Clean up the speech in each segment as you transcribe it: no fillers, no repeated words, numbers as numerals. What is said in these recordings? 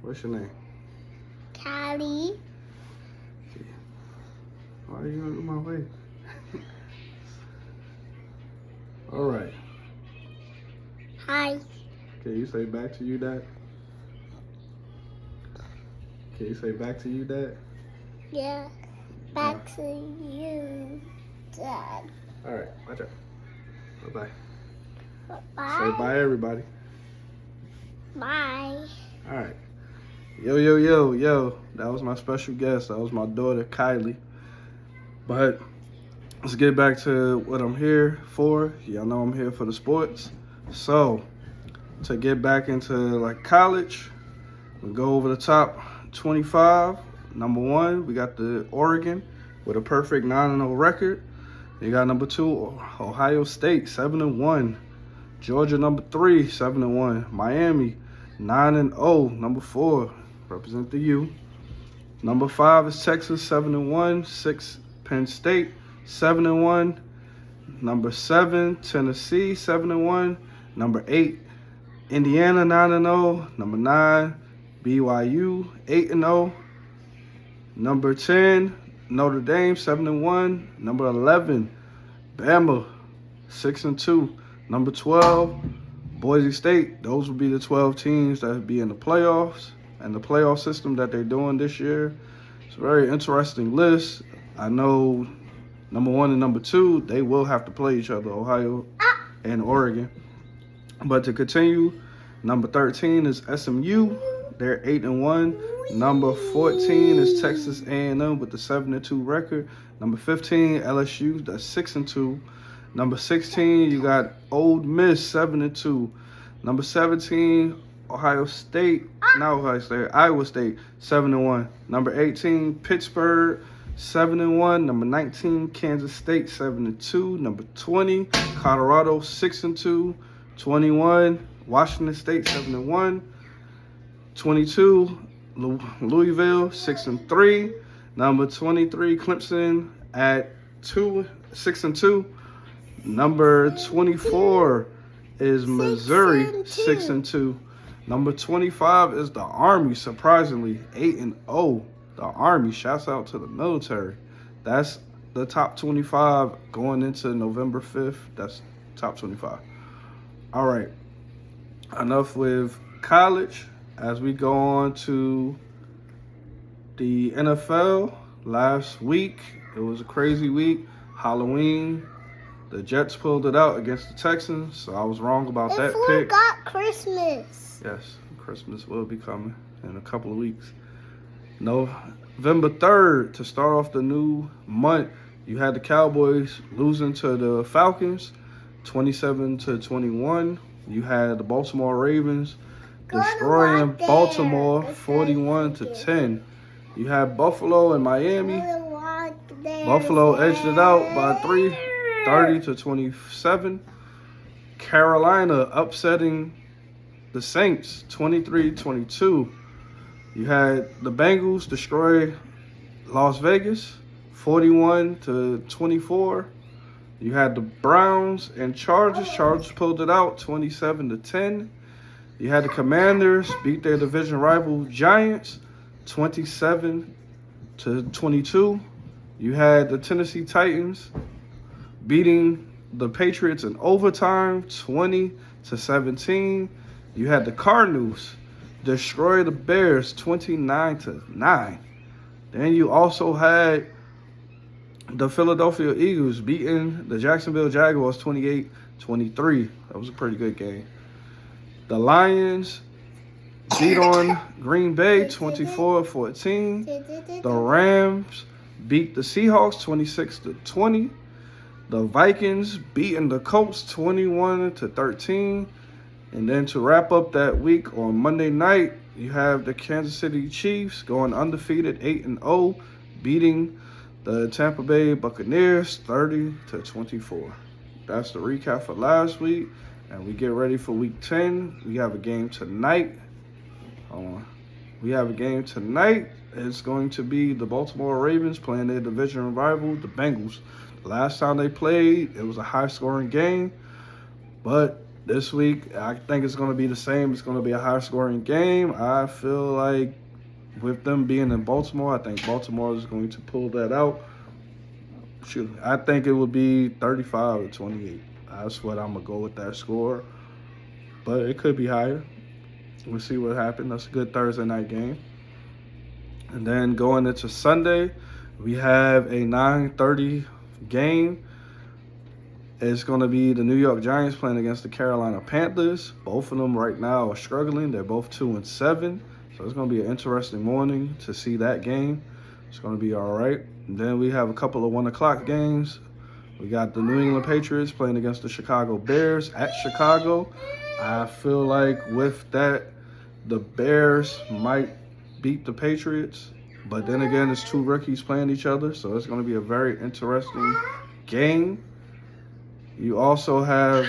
What's your name? Callie. Why are you in my way? All right. Hi. Can you say back to you, Dad? Can you say back to you, Dad? Yeah. Back to you, Dad. All right. Watch out. Bye-bye. Bye. Say bye, everybody. Bye. All right. Yo. That was my special guest. That was my daughter, Kylie. But let's get back to what I'm here for. Y'all know I'm here for the sports. So, to get back into like college, we go over the top 25. Number 1, we got the Oregon with a perfect 9-0 record. You got number 2, Ohio State, 7-1. Georgia, number 3, 7-1. Miami, 9-0. Number 4, represent the U. Number 5 is Texas, 7-1. 6, Penn State, 7-1. Number 7, Tennessee, 7-1. Number 8, Indiana, 9-0. Number 9, BYU, 8-0. Number 10, Notre Dame, 7-1. Number 11, Bama, 6-2. Number 12, Boise State. Those would be the 12 teams that would be in the playoffs. And the playoff system that they're doing this year, it's a very interesting list. I know number 1 and number 2, they will have to play each other, Ohio and Oregon. But to continue, number 13 is SMU. They're 8-1. Number 14 is Texas A&M with the 7-2 record. Number 15, LSU, that's 6-2. Number 16, you got Ole Miss, 7-2. Number 17, Iowa State, 7-1. Number 18, Pittsburgh, 7-1. Number 19, Kansas State, 7-2. Number 20, Colorado, 6-2. 21, Washington State, 7-1. 22, Louisville, 6-3. Number 23, Clemson at 6-2. Number 24 is Missouri, 6-2. Number 25 is the Army, surprisingly, 8-0. The Army, shouts out to the military. That's the top 25 going into November 5th. That's top 25. All right, enough with college. As we go on to the NFL, last week, it was a crazy week. Halloween, the Jets pulled it out against the Texans, so I was wrong about that pick. Got Christmas. Yes, Christmas will be coming in a couple of weeks. November 3rd, to start off the new month, you had the Cowboys losing to the Falcons, 27-21. You had the Baltimore Ravens destroying Baltimore, 41-10. You had Buffalo and Miami. Buffalo edged it out by 3, 30-27. Carolina upsetting the Saints, 23-22. You had the Bengals destroy Las Vegas, 41-24. You had the Browns and Chargers. Chargers pulled it out, 27-10. You had the Commanders beat their division rival Giants, 27-22. You had the Tennessee Titans beating the Patriots in overtime, 20-17. You had the Cardinals destroy the Bears, 29-9. Then you also had the Philadelphia Eagles beating the Jacksonville Jaguars 28-23. That was a pretty good game. The Lions beat on Green Bay 24-14. The Rams beat the Seahawks 26-20. The Vikings beating the Colts 21-13. And then to wrap up that week on Monday night, you have the Kansas City Chiefs going undefeated 8-0, beating the Tampa Bay Buccaneers 30-24. That's the recap for last week. And we get ready for week 10. We have a game tonight. It's going to be the Baltimore Ravens playing their division rival, the Bengals. The last time they played, it was a high-scoring game. But This week, I think it's going to be the same. It's going to be a high-scoring game. I feel like with them being in Baltimore, I think Baltimore is going to pull that out. Shoot, I think it would be 35-28. That's what I'm going to go with that score. But it could be higher. We'll see what happens. That's a good Thursday night game. And then going into Sunday, we have a 9:30 game. It's going to be the New York Giants playing against the Carolina Panthers. Both of them right now are struggling. They're both 2-7. So it's going to be an interesting morning to see that game. It's going to be all right. And then we have a couple of 1 o'clock games. We got the New England Patriots playing against the Chicago Bears at Chicago. I feel like with that, the Bears might beat the Patriots. But then again, it's two rookies playing each other. So it's going to be a very interesting game. You also have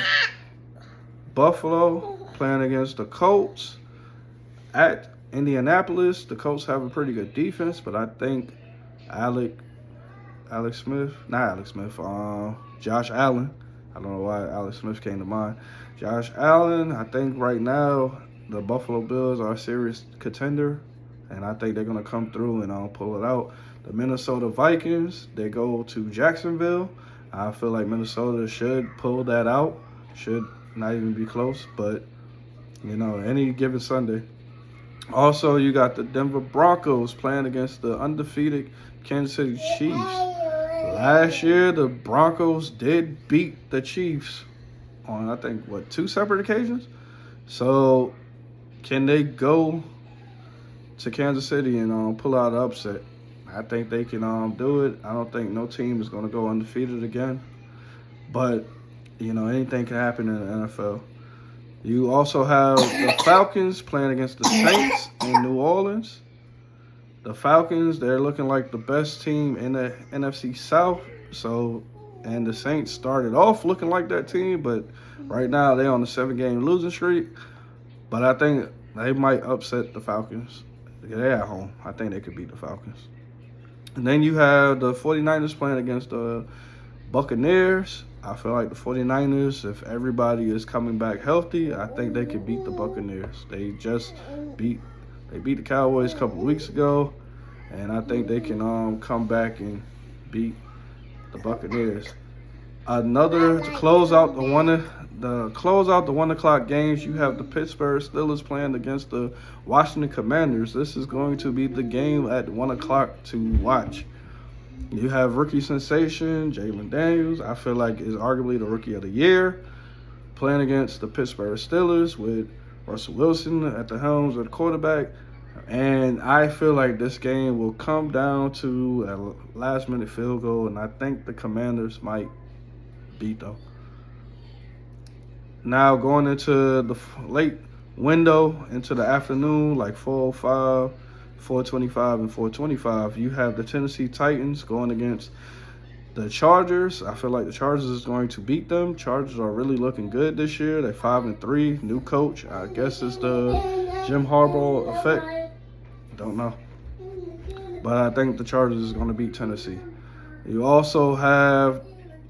Buffalo playing against the Colts at Indianapolis. The Colts have a pretty good defense, but I think Josh Allen. I don't know why Alex Smith came to mind. Josh Allen, I think right now the Buffalo Bills are a serious contender, and I think they're going to come through and pull it out. The Minnesota Vikings, they go to Jacksonville. I feel like Minnesota should pull that out. Should not even be close, but, any given Sunday. Also, you got the Denver Broncos playing against the undefeated Kansas City Chiefs. Last year, the Broncos did beat the Chiefs on, I think, 2 separate occasions? So, can they go to Kansas City and pull out an upset? I think they can do it. I don't think no team is going to go undefeated again. But, anything can happen in the NFL. You also have the Falcons playing against the Saints in New Orleans. The Falcons, they're looking like the best team in the NFC South. And the Saints started off looking like that team, but right now they're on a 7-game losing streak. But I think they might upset the Falcons. They're at home. I think they could beat the Falcons. And then you have the 49ers playing against the Buccaneers. I feel like the 49ers, if everybody is coming back healthy, I think they could beat the Buccaneers. They beat the Cowboys a couple of weeks ago, and I think they can come back and beat the Buccaneers. To close out the 1 o'clock games, you have the Pittsburgh Steelers playing against the Washington Commanders. This is going to be the game at 1 o'clock to watch. You have rookie sensation Jalen Daniels. I feel like is arguably the rookie of the year, playing against the Pittsburgh Steelers with Russell Wilson at the helms of the quarterback. And I feel like this game will come down to a last-minute field goal, and I think the Commanders might beat them. Now going into the late window, into the afternoon, like 4:05, 4:25, and 4:25, you have the Tennessee Titans going against the Chargers. I feel like the Chargers is going to beat them. Chargers are really looking good this year. They're 5-3, new coach. I guess it's the Jim Harbaugh effect. Don't know. But I think the Chargers is going to beat Tennessee. You also have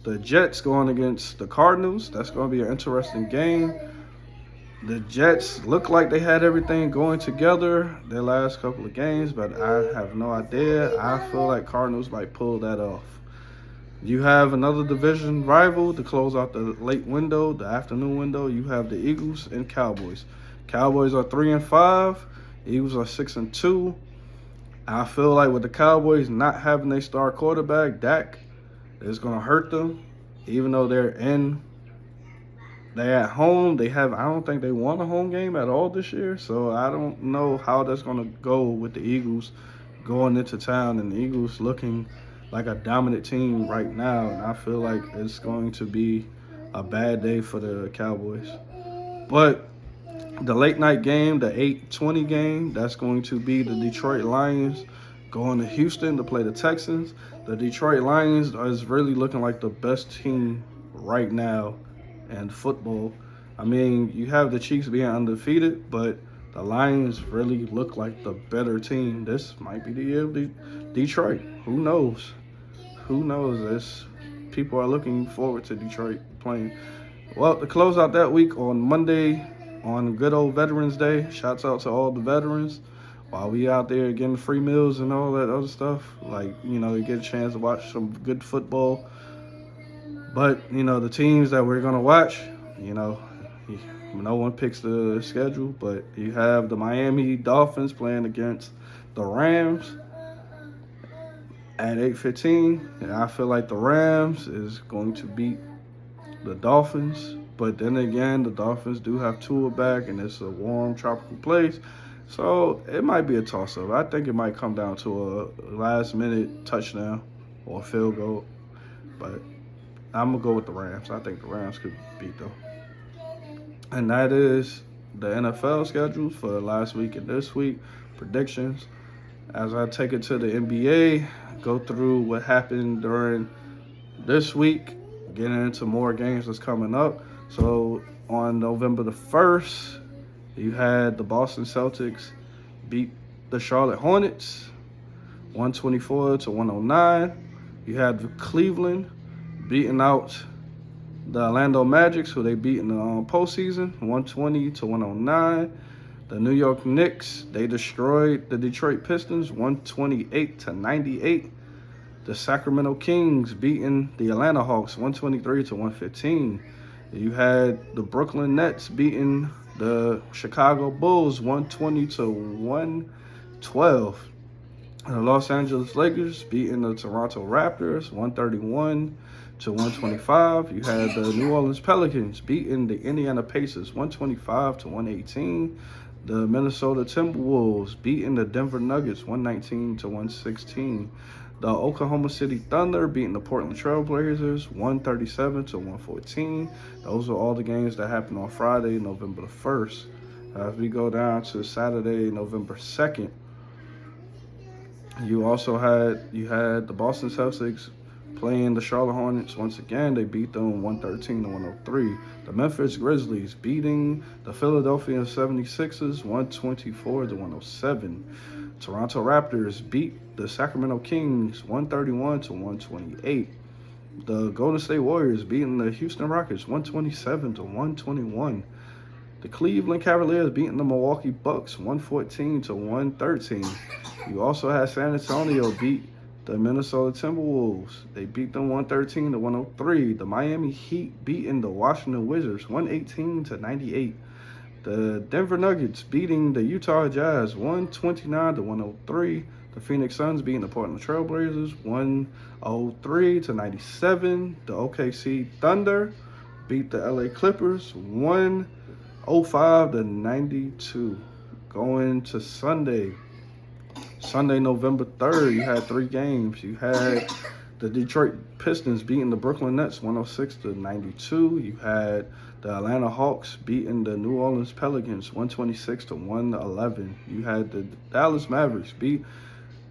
the Jets going against the Cardinals. That's going to be an interesting game. The Jets look like they had everything going together their last couple of games, but I have no idea. I feel like Cardinals might pull that off. You have another division rival to close out the late window, the afternoon window. You have the Eagles and Cowboys. Cowboys are 3-5. Eagles are 6-2. I feel like with the Cowboys not having their star quarterback, Dak, it's going to hurt them. Even though they're at home, I don't think they won a home game at all this year. So I don't know how that's going to go with the Eagles going into town, and the Eagles looking like a dominant team right now. And I feel like it's going to be a bad day for the Cowboys. But the late night game, the 8:20 game, that's going to be the Detroit Lions going to Houston to play the Texans. The Detroit Lions is really looking like the best team right now in football. I mean, you have the Chiefs being undefeated, but the Lions really look like the better team. This might be the year of Detroit. Who knows? People are looking forward to Detroit playing. Well, to close out that week on Monday, on good old Veterans Day, shouts out to all the veterans. While we out there getting free meals and all that other stuff, like, you know, you get a chance to watch some good football. But, you know, the teams that we're going to watch, you know, no one picks the schedule, but you have the Miami Dolphins playing against the Rams at 8:15, and I feel like the Rams is going to beat the Dolphins. But then again, the Dolphins do have Tua back, and it's a warm, tropical place, so it might be a toss-up. I think it might come down to a last-minute touchdown or a field goal, but I'm gonna go with the Rams. I think the Rams could beat them. And that is the NFL schedule for last week and this week, predictions. As I take it to the NBA, go through what happened during this week, getting into more games that's coming up. So on November the 1st, you had the Boston Celtics beat the Charlotte Hornets 124-109. You had Cleveland beating out the Orlando Magic, who they beat in the postseason, 120-109. The New York Knicks, they destroyed the Detroit Pistons, 128-98. The Sacramento Kings beating the Atlanta Hawks, 123-115. You had the Brooklyn Nets beating the Chicago Bulls, 120-112. The Los Angeles Lakers beating the Toronto Raptors, 131-125. You had the New Orleans Pelicans beating the Indiana Pacers, 125-118. The Minnesota Timberwolves beating the Denver Nuggets, 119-116. The Oklahoma City Thunder beating the Portland Trail Blazers, 137-114. Those are all the games that happened on Friday, November the 1st. As we go down to Saturday, November 2nd, you had the Boston Celtics playing the Charlotte Hornets once again. They beat them 113-103. The Memphis Grizzlies beating the Philadelphia 76ers 124-107. Toronto Raptors beat the Sacramento Kings 131-128. The Golden State Warriors beating the Houston Rockets 127-121. The Cleveland Cavaliers beating the Milwaukee Bucks 114-113. You also had San Antonio beat the Minnesota Timberwolves. They beat them 113-103. The Miami Heat beating the Washington Wizards 118-98. The Denver Nuggets beating the Utah Jazz 129-103. The Phoenix Suns beating the Portland Trail Blazers 103-97. The OKC Thunder beat the LA Clippers 105-92. Going to Sunday, November 3rd, you had 3 games. You had the Detroit Pistons beating the Brooklyn Nets 106-92. You had the Atlanta Hawks beating the New Orleans Pelicans 126-111. You had the Dallas Mavericks beat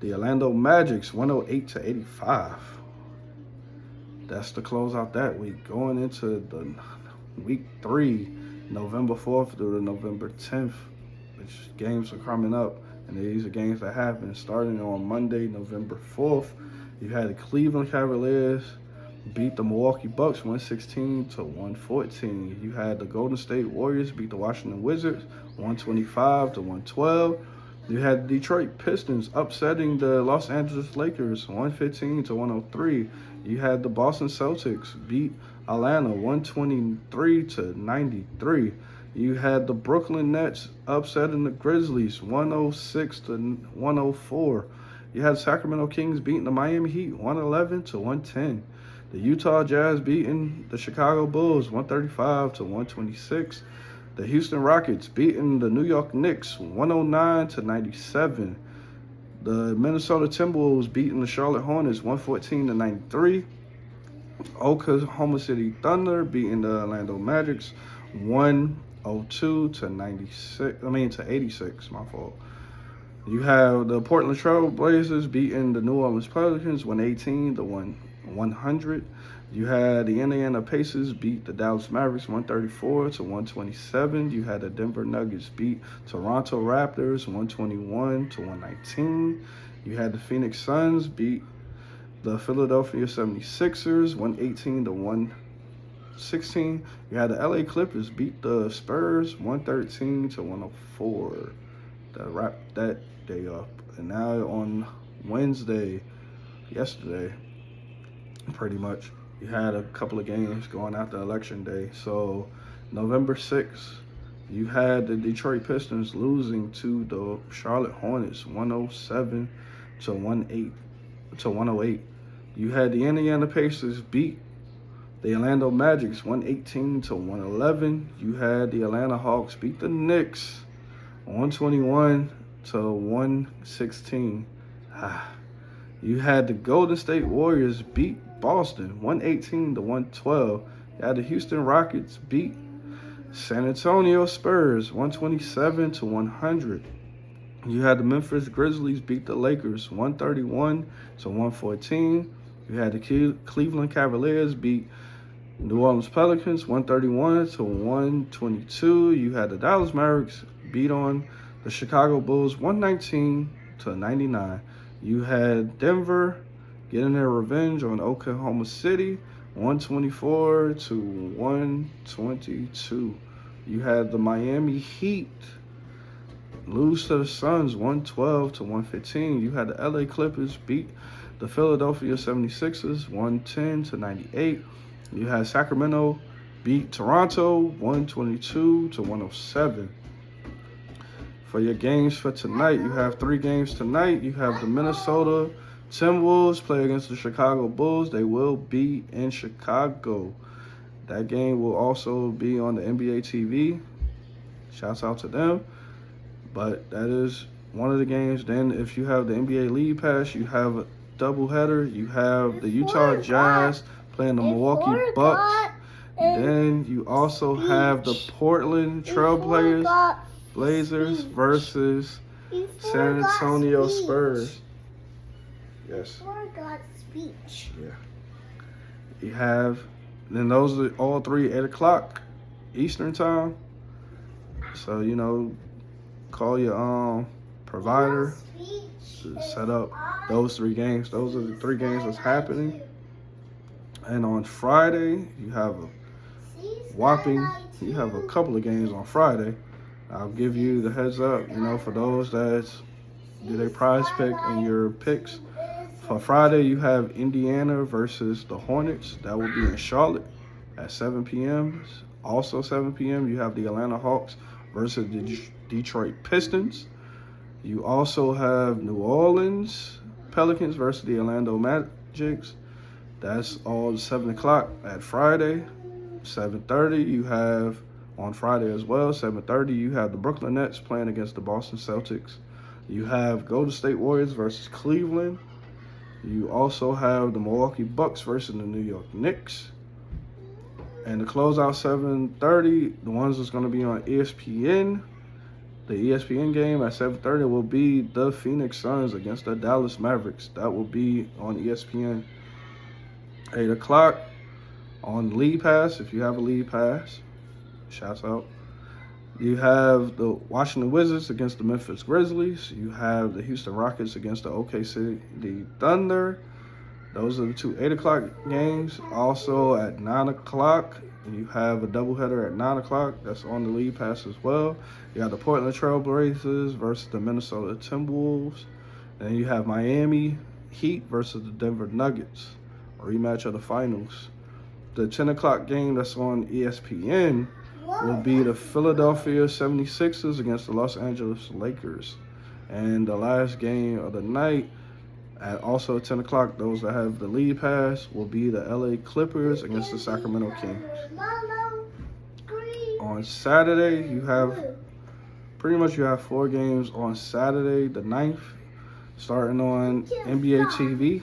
the Orlando Magic 108-85. That's to close out that week. Going into the week 3, November 4th through the November 10th, which games are coming up. And these are games that happen starting on Monday, November 4th. You had the Cleveland Cavaliers beat the Milwaukee Bucks 116-114. You had the Golden State Warriors beat the Washington Wizards 125-112. You had the Detroit Pistons upsetting the Los Angeles Lakers 115-103. You had the Boston Celtics beat Atlanta 123-93. You had the Brooklyn Nets upsetting the Grizzlies 106-104. You had Sacramento Kings beating the Miami Heat 111-110. The Utah Jazz beating the Chicago Bulls 135-126. The Houston Rockets beating the New York Knicks 109-97. The Minnesota Timberwolves beating the Charlotte Hornets 114-93. Oklahoma City Thunder beating the Orlando Magic 102-86. My fault. You have the Portland Trail Blazers beating the New Orleans Pelicans 118-100. You had the Indiana Pacers beat the Dallas Mavericks 134-127. You had the Denver Nuggets beat Toronto Raptors 121-119. You had the Phoenix Suns beat the Philadelphia 76ers 118-112. 16, you had the LA Clippers beat the Spurs 113 to 104. That wrapped that day up. And now on Wednesday, yesterday, pretty much, you had a couple of games going after Election Day. So November 6th, you had the Detroit Pistons losing to the Charlotte Hornets 107 to 108. You had the Indiana Pacers beat the Orlando Magics 118 to 111. You had the Atlanta Hawks beat the Knicks 121 to 116. You had the Golden State Warriors beat Boston 118 to 112. You had the Houston Rockets beat San Antonio Spurs 127 to 100. You had the Memphis Grizzlies beat the Lakers 131 to 114. You had the Cleveland Cavaliers beat New Orleans Pelicans 131 to 122. You had the Dallas Mavericks beat on the Chicago Bulls 119 to 99. You had Denver getting their revenge on Oklahoma City 124 to 122. You had the Miami Heat lose to the Suns 112 to 115. You had the LA Clippers beat the Philadelphia 76ers 110 to 98. You had Sacramento beat Toronto 122 to 107. For your games for tonight, you have 3 games tonight. You have the Minnesota Timberwolves play against the Chicago Bulls. They will be in Chicago. That game will also be on the NBA TV. Shouts out to them. But that is one of the games. Then if you have the NBA League Pass, you have a doubleheader. You have the Utah Jazz playing the Milwaukee Bucks. Then you also have the Portland Trailblazers versus San Antonio Spurs. Yes. Speech. Yeah. You have, then those are all 3 8 o'clock Eastern time. So, you know, call your provider to set up those 3 games. Those are the 3 games that's happening. And on Friday, you have a couple of games on Friday. I'll give you the heads up, you know, for those that do their prize pick and your picks. For Friday, you have Indiana versus the Hornets. That will be in Charlotte at 7 p.m. Also 7 p.m., you have the Atlanta Hawks versus the Detroit Pistons. You also have New Orleans Pelicans versus the Orlando Magics. That's all 7 o'clock at Friday. 7:30, you have on Friday as well. 7:30, you have the Brooklyn Nets playing against the Boston Celtics. You have Golden State Warriors versus Cleveland. You also have the Milwaukee Bucks versus the New York Knicks. And to close out 7:30, the ones that's going to be on ESPN, the ESPN game at 7:30 will be the Phoenix Suns against the Dallas Mavericks. That will be on ESPN. 8 o'clock on League Pass, if you have a League Pass. Shouts out. You have the Washington Wizards against the Memphis Grizzlies. You have the Houston Rockets against the OKC Thunder. Those are the 2 8 o'clock games. Also at 9 o'clock, you have a doubleheader at 9 o'clock. That's on the League Pass as well. You have the Portland Trailblazers versus the Minnesota Timberwolves. And you have Miami Heat versus the Denver Nuggets. A rematch of the finals. The 10 o'clock game that's on ESPN will be the Philadelphia 76ers against the Los Angeles Lakers. And the last game of the night at also 10 o'clock, those that have the League Pass, will be the LA Clippers against the Sacramento Kings. On Saturday, you have 4 games on Saturday the 9th, starting on NBA TV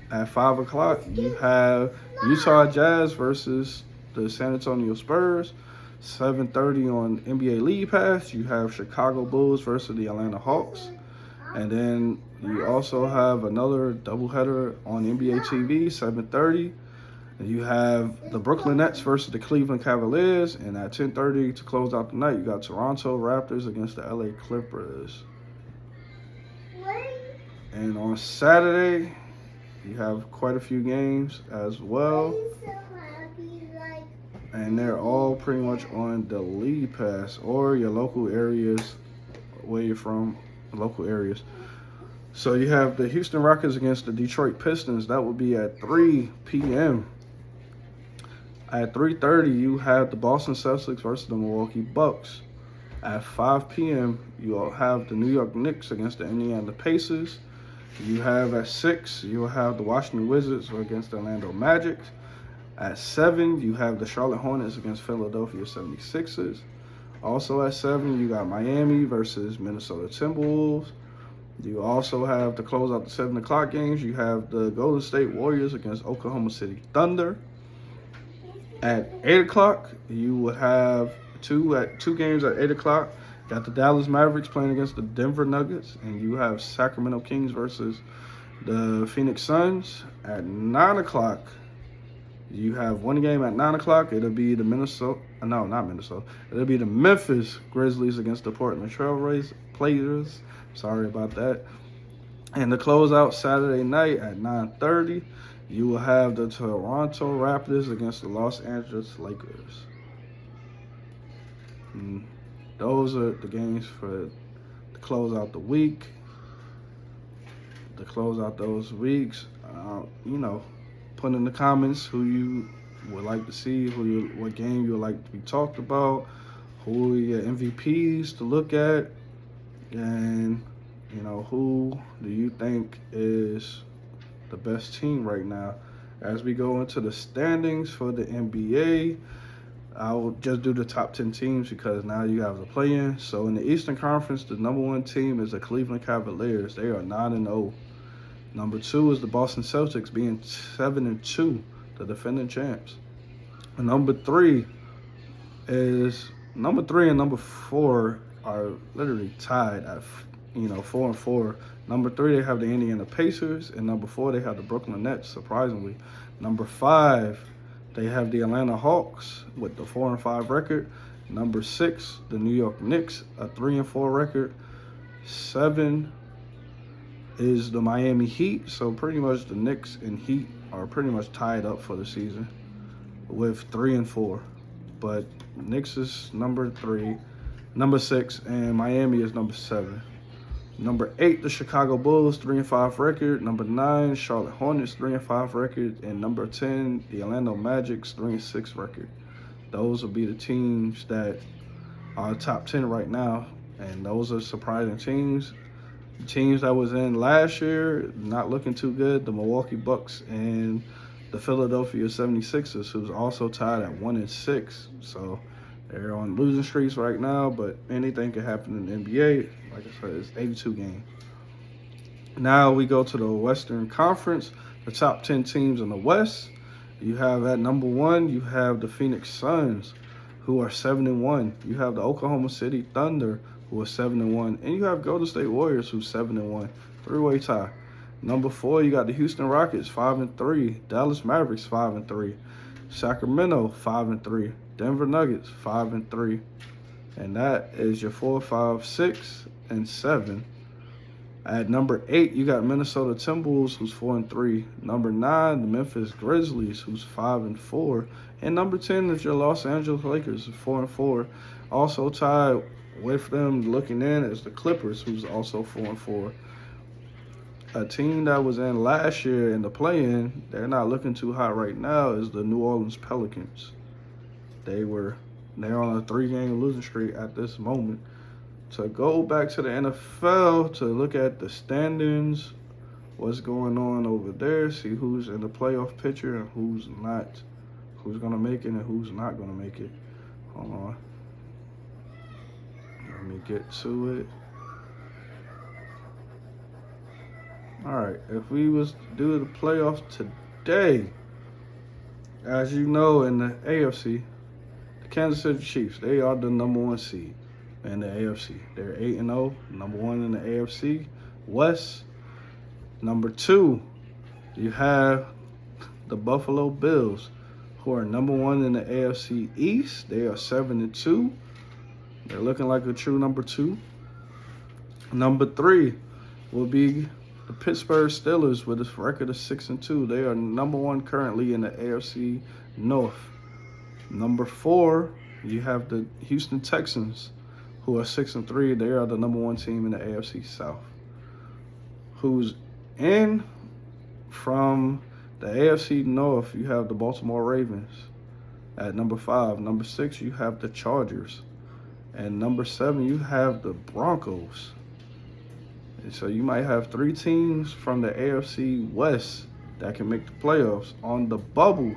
at 5 o'clock. You have Utah Jazz versus the San Antonio Spurs. 7:30 on NBA League Pass, you have Chicago Bulls versus the Atlanta Hawks. And then you also have another doubleheader on NBA TV, 7:30. And you have the Brooklyn Nets versus the Cleveland Cavaliers. And at 10:30 to close out the night, you got Toronto Raptors against the LA Clippers. And on Saturday, you have quite a few games as well. and they're all pretty much on the League Pass or your local areas, where you're from, local areas. So you have the Houston Rockets against the Detroit Pistons. That would be at 3 p.m. At 3:30, you have the Boston Celtics versus the Milwaukee Bucks. At 5 p.m., you'll have the New York Knicks against the Indiana Pacers. You have at 6, you'll have the Washington Wizards against the Orlando Magic. At 7, you have the Charlotte Hornets against Philadelphia 76ers. Also at 7, you got Miami versus Minnesota Timberwolves. You also have, to close out the 7 o'clock games, you have the Golden State Warriors against Oklahoma City Thunder. At 8 o'clock, you would have two games at 8 o'clock. Got the Dallas Mavericks playing against the Denver Nuggets, and you have Sacramento Kings versus the Phoenix Suns. At 9 o'clock, you have one game at 9 o'clock. It'll be the It'll be the Memphis Grizzlies against the Portland Trail Blazers. Sorry about that. And to close out Saturday night at 9:30, you will have the Toronto Raptors against the Los Angeles Lakers. And those are the games to close out the week. To close out those weeks, put in the comments who you would like to see, what game you would like to be talked about, who are your MVPs to look at, and who do you think is the best team right now. As we go into the standings for the NBA, I'll just do the top 10 teams because now you have the play-in. So in the Eastern Conference, the number 1 team is the Cleveland Cavaliers. They are 9-0. Number 2 is the Boston Celtics, being 7-2, the defending champs. And number 3 and number 4 are literally tied at 4-4. Number 3, they have the Indiana Pacers, and number 4, they have the Brooklyn Nets, surprisingly. Number 5, they have the Atlanta Hawks with the 4-5 record. Number 6, the New York Knicks, a 3-4 record. 7 is the Miami Heat, so pretty much the Knicks and Heat are pretty much tied up for the season with 3-4. But Knicks is number 6, and Miami is number 7. Number 8, the Chicago Bulls, 3-5 record. Number 9, Charlotte Hornets, 3-5 record. And number 10, the Orlando Magic's 3-6 record. Those will be the teams that are top 10 right now. And those are surprising teams. The teams that was in last year, not looking too good. The Milwaukee Bucks and the Philadelphia 76ers, who's also tied at 1-6. So they're on losing streaks right now, but anything can happen in the NBA. Like I said, it's 82 games. Now we go to the Western Conference, the top 10 teams in the West. You have at number 1, you have the Phoenix Suns, who are 7-1. You have the Oklahoma City Thunder, who are 7-1. And you have Golden State Warriors, who's 7-1. 3-way tie. Number 4, you got the Houston Rockets, 5-3. Dallas Mavericks, 5-3. Sacramento, 5-3. Denver Nuggets, 5-3. And that is your 4, 5, 6, and 7. At number 8, you got Minnesota Timberwolves, who's 4-3. Number 9, the Memphis Grizzlies, who's 5-4. And number 10 is your Los Angeles Lakers, 4-4. Also tied with them looking in is the Clippers, who's also 4-4. A team that was in last year in the play-in, they're not looking too hot right now, is the New Orleans Pelicans. They're on a 3-game losing streak at this moment. To go back to the NFL to look at the standings, what's going on over there, see who's in the playoff picture and who's not, who's going to make it and who's not going to make it. Hold on. Let me get to it. All right, if we was to do the playoffs today, as you know, in the AFC, the Kansas City Chiefs, they are the number 1 seed in the AFC. They're 8-0, number 1 in the AFC West. Number 2, you have the Buffalo Bills, who are number 1 in the AFC East. They are 7-2. They're looking like a true number 2. Number 3 will be the Pittsburgh Steelers with a record of 6-2. They are number 1 currently in the AFC North. Number 4, you have the Houston Texans, who are 6-3. They are the number 1 team in the AFC South. Who's in from the AFC North? You have the Baltimore Ravens at number 5. Number 6, you have the Chargers. And number 7, you have the Broncos. And so you might have 3 teams from the AFC West that can make the playoffs. On the bubble,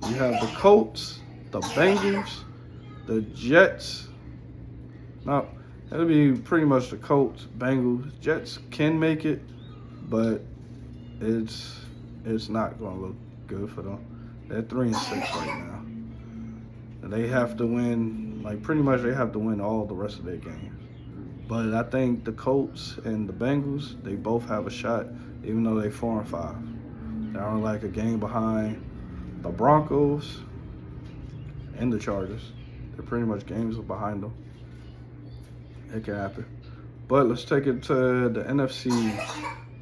you have the Colts, the Bengals, the Jets. Now, that'll be pretty much the Colts, Bengals. Jets can make it, but it's not going to look good for them. They're 3-6 right now. And they have to win, pretty much they have to win all the rest of their games. But I think the Colts and the Bengals, they both have a shot, even though they're 4-5. They're only like a game behind the Broncos and the Chargers. They're pretty much games behind them. It can happen. But let's take it to the NFC.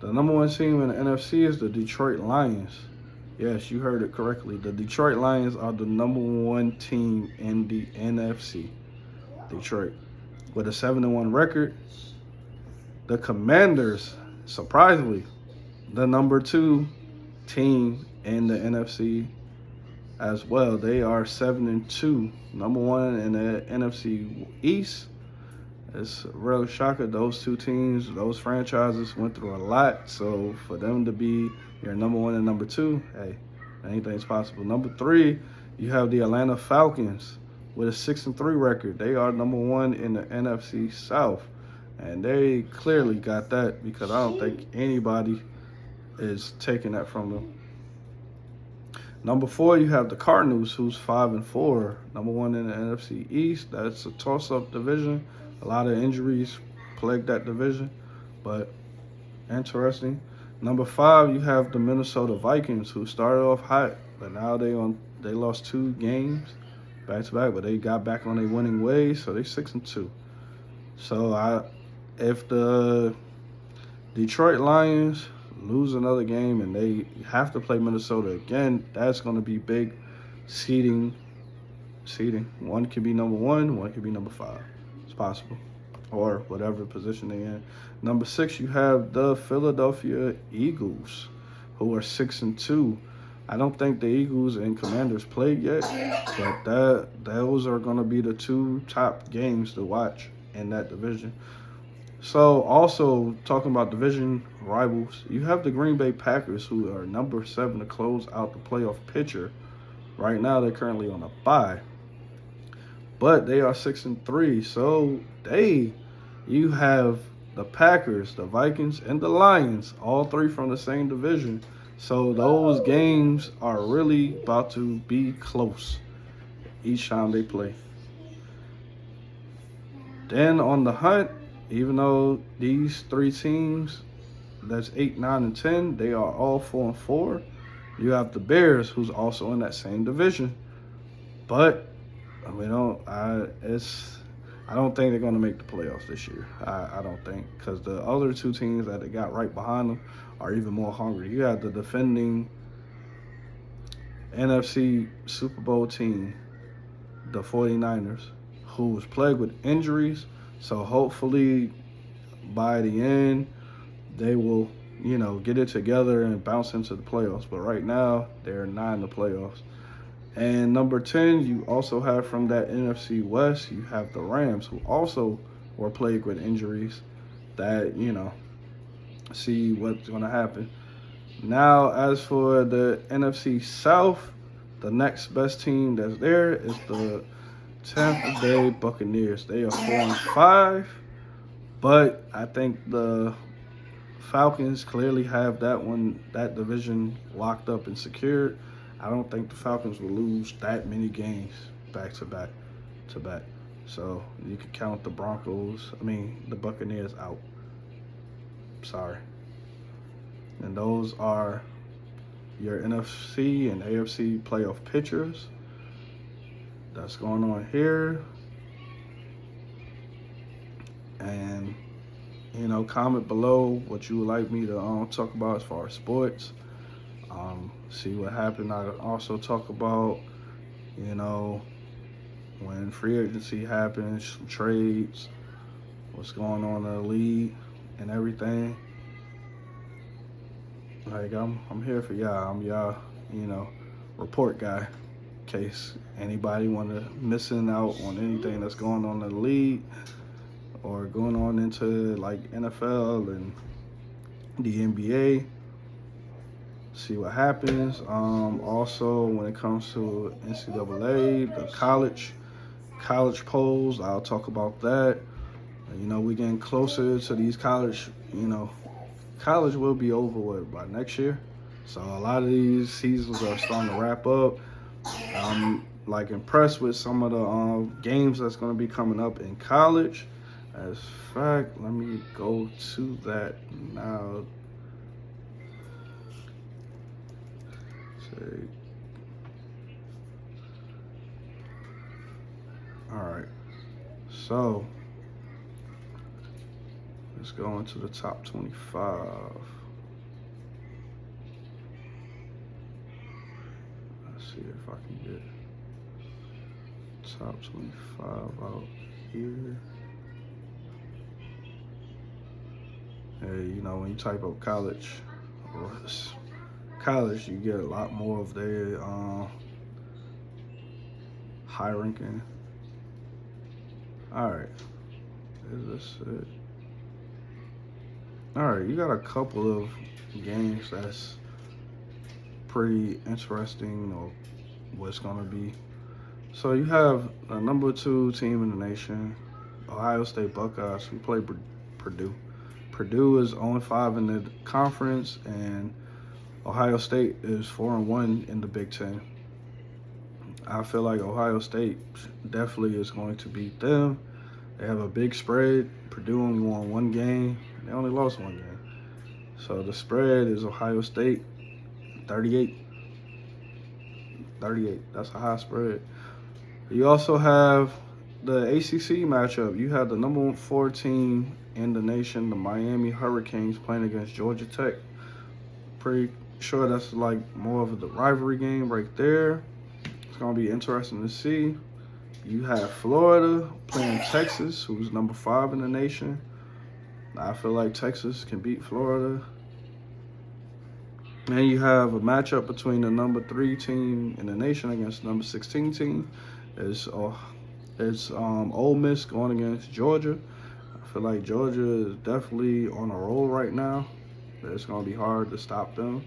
The number 1 team in the NFC is the Detroit Lions. Yes, you heard it correctly. The Detroit Lions are the number 1 team in the NFC. Detroit. With a 7-1 record. The Commanders, surprisingly, the number 2 team in the NFC as well. They are 7-2. Number 1 in the NFC East. It's a real shocker. Those 2 teams, those franchises went through a lot. So for them to be your number 1 and number 2, hey, anything's possible. Number 3, you have the Atlanta Falcons with a 6-3 record. They are number 1 in the NFC South. And they clearly got that because I don't think anybody is taking that from them. Number 4, you have the Cardinals, who's 5-4. Number 1 in the NFC East. That's a toss-up division. A lot of injuries plague that division, but interesting. Number 5, you have the Minnesota Vikings, who started off hot, but now they lost 2 games back to back, but they got back on their winning ways, so they're 6-2. So if the Detroit Lions lose another game and they have to play Minnesota again, that's going to be big seeding. One could be number 1, one could be number 5. It's possible, or whatever position they're in. Number 6, you have the Philadelphia Eagles, who are 6-2. I don't think the Eagles and Commanders played yet, but those are going to be the 2 top games to watch in that division. So also talking about division rivals, you have the Green Bay Packers, who are number 7 to close out the playoff picture. Right now they're currently on a bye, but they are 6-3. So you have the Packers, the Vikings, and the Lions, all 3 from the same division. So those games are really about to be close each time they play. Then on the hunt, even though these 3 teams, that's 8, 9, and 10, they are all 4-4. You have the Bears, who's also in that same division. But I don't think they're going to make the playoffs this year. I don't think, because the other 2 teams that they got right behind them are even more hungry. You have the defending NFC Super Bowl team, the 49ers, who was plagued with injuries. So hopefully by the end, they will, get it together and bounce into the playoffs. But right now, they're not in the playoffs. And number 10, you also have from that NFC West, you have the Rams, who also were plagued with injuries that, see what's going to happen. Now, as for the NFC South, the next best team that's there is the Tampa Bay Buccaneers. They are 4-5, but I think the Falcons clearly have that division locked up and secured. I don't think the Falcons will lose that many games back to back. So you can count the Buccaneers out. Sorry. And those are your NFC and AFC playoff pictures that's going on here. And, comment below what you would like me to talk about as far as sports. See what happened. I also talk about, you know, when free agency happens, some trades, what's going on in the league and everything. Like, I'm here for y'all. I'm y'all, you know, report guy. In case anybody missing out on anything that's going on in the league or going on into like NFL and the NBA. See what happens. Also, when it comes to NCAA, the college polls, I'll talk about that. You know, we're getting closer to these college. You know, college will be over by next year. So a lot of these seasons are starting to wrap up. I'm like impressed with some of the games that's going to be coming up in college. As a fact, let me go to that now. All right, so let's go into the top 25. Let's see if I can get top 25 out here. Hey, you know, when you type up college, you get a lot more of their high ranking. All right, is this it? All right, you got a couple of games that's pretty interesting, or what's gonna be. So you have the number 2 team in the nation, Ohio State Buckeyes, who play Purdue. Purdue is 0-5 in the conference, and Ohio State is 4-1 in the Big Ten. I feel like Ohio State definitely is going to beat them. They have a big spread. Purdue only won 1 game. They only lost 1 game. So the spread is Ohio State 38. 38. That's a high spread. You also have the ACC matchup. You have the number 4 team in the nation, the Miami Hurricanes, playing against Georgia Tech. Pretty sure that's like more of the rivalry game right there. It's going to be interesting to see. You have Florida playing Texas, who's number 5 in the nation. I feel like Texas can beat Florida. And you have a matchup between the number 3 team in the nation against the number 16 team. It's Ole Miss going against Georgia. I feel like Georgia is definitely on a roll right now. It's going to be hard to stop them.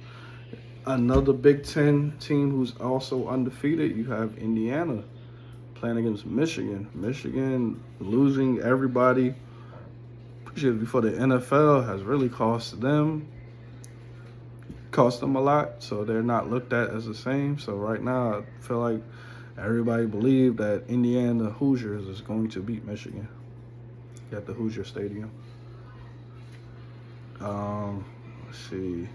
Another Big Ten team who's also undefeated, you have Indiana playing against Michigan. Michigan losing everybody before the NFL has really cost them a lot, so they're not looked at as the same. So right now, I feel like everybody believe that Indiana Hoosiers is going to beat Michigan at the Hoosier Stadium. Let's see.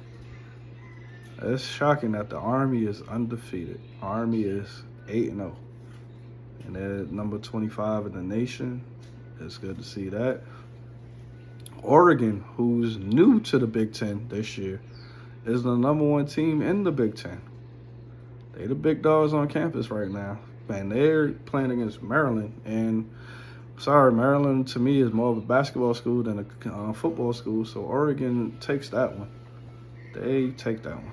It's shocking that the Army is undefeated. Army is 8-0. And they're number 25 in the nation. It's good to see that. Oregon, who's new to the Big Ten this year, is the number 1 team in the Big Ten. They the big dogs on campus right now. Man, they're playing against Maryland. And sorry, Maryland to me is more of a basketball school than a football school. So Oregon takes that one. They take that one.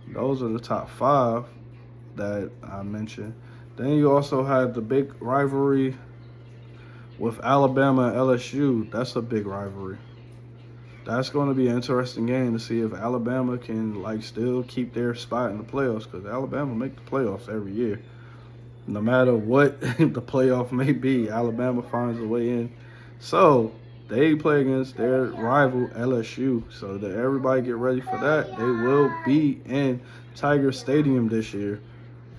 Those are the top 5 that I mentioned. Then you also have the big rivalry with Alabama and LSU. That's a big rivalry. That's going to be an interesting game to see if Alabama can still keep their spot in the playoffs, because Alabama make the playoffs every year. No matter what the playoff may be, Alabama finds a way in. So they play against their rival LSU. So that everybody get ready for that. They will be in Tiger Stadium this year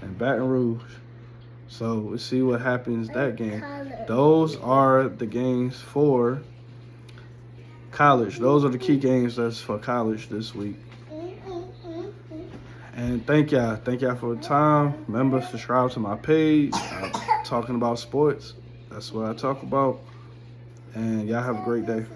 in Baton Rouge. So we'll see what happens that game. Those are the games for college. Those are the key games that's for college this week. And thank y'all for the time. Remember, subscribe to my page. I'm talking about sports. That's what I talk about. And y'all have a great day.